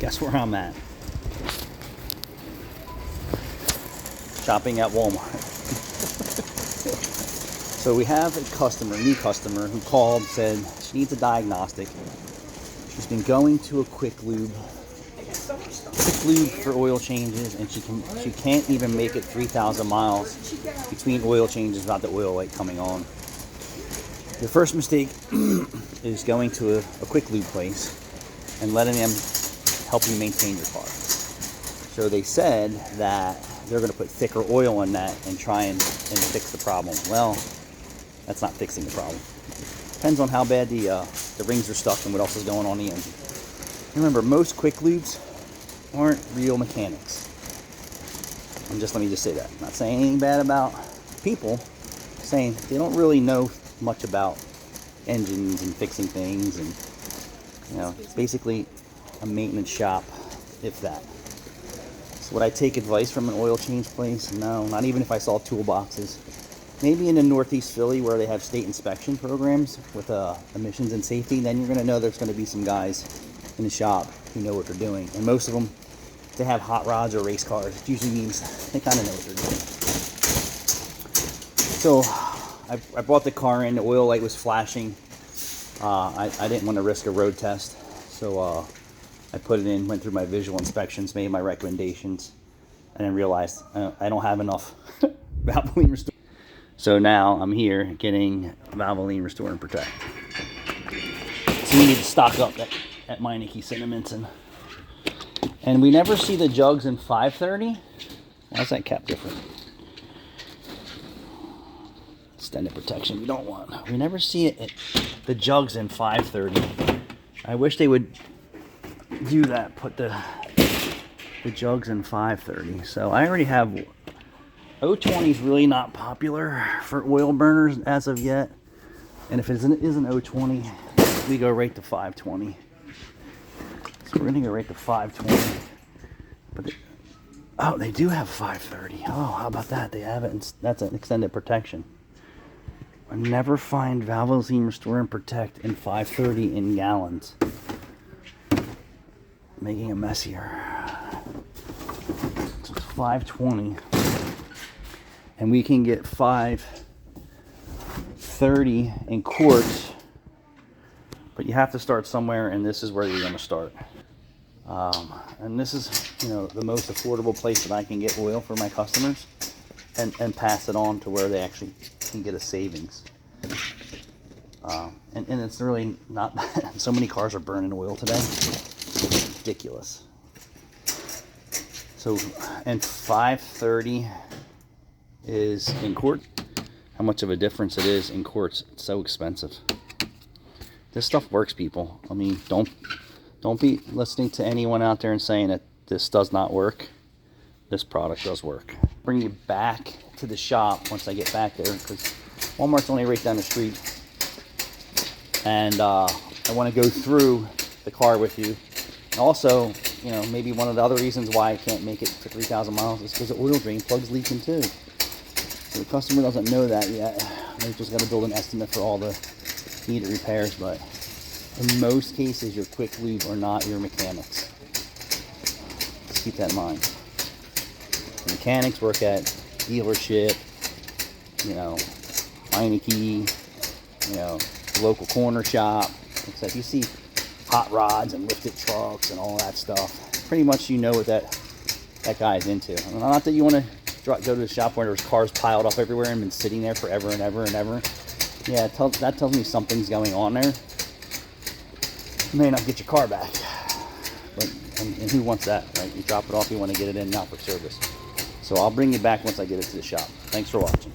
Guess where I'm at? Shopping at Walmart. So we have a customer, new customer, who called, said she needs a diagnostic. She's been going to a quick lube for oil changes, and she can't even make it 3,000 miles between oil changes without the oil light coming on. The first mistake is going to a quick lube place and letting them help you maintain your car. So they said that they're going to put thicker oil in that and try and fix the problem. Well, that's not fixing the problem. Depends on how bad the rings are stuck and what else is going on the engine. Remember, most quick lubes aren't real mechanics. And let me just say that. I'm not saying anything bad about people, saying they don't really know much about engines and fixing things, and it's basically a maintenance shop, if that. So would I take advice from an oil change place? No, not even if I saw toolboxes. Maybe in the Northeast Philly where they have state inspection programs with emissions and safety, then you're going to know there's going to be some guys in the shop who know what they're doing. And most of them, they have hot rods or race cars. It usually means they kind of know what they're doing. So I brought the car in, the oil light was flashing. I didn't want to risk a road test, so I put it in, went through my visual inspections, made my recommendations, and then realized I don't have enough Valvoline Restore. So now I'm here getting Valvoline Restore and Protect. So we need to stock up at Meineke Cinnaminson. And we never see the jugs in 530. Why's that cap different? Extended protection we don't want. We never see the jugs in 530. I wish they would do that, put the jugs in 530. So I already have 020 is really not popular for oil burners as of yet. And if it isn't 020, we go right to 520. So we're gonna go right to 520. But they do have 530. Oh, how about that? They have it. That's an extended protection. I never find Valvoline Restore and Protect in 530 in gallons. Making a mess here. So it's 520. And we can get 530 in quarts. But you have to start somewhere, and this is where you're going to start. And this is, the most affordable place that I can get oil for my customers, and pass it on to where they actually can get a savings. And it's really not. So many cars are burning oil today. It's ridiculous. So, and 530 is in quart. How much of a difference it is in quarts? It's so expensive. This stuff works, people. I mean, don't be listening to anyone out there and saying that this does not work. This product does work. Bring you back to the shop once I get back there, because Walmart's only right down the street. And I want to go through the car with you. And also, maybe one of the other reasons why I can't make it to 3,000 miles is because the oil drain plug's leaking too. So the customer doesn't know that yet. They're just going to build an estimate for all the needed repairs, but in most cases, your quick lube are not your mechanics. Just keep that in mind. The mechanics work at dealership, Meineke, local corner shop. Except you see hot rods and lifted trucks and all that stuff. Pretty much you know what that guy's into. Not that you want to go to the shop where there's cars piled up everywhere and been sitting there forever and ever and ever. Yeah, that tells me something's going on there. You may not get your car back. But and who wants that, right? You drop it off, you want to get it in now for service. So I'll bring you back once I get it to the shop. Thanks for watching.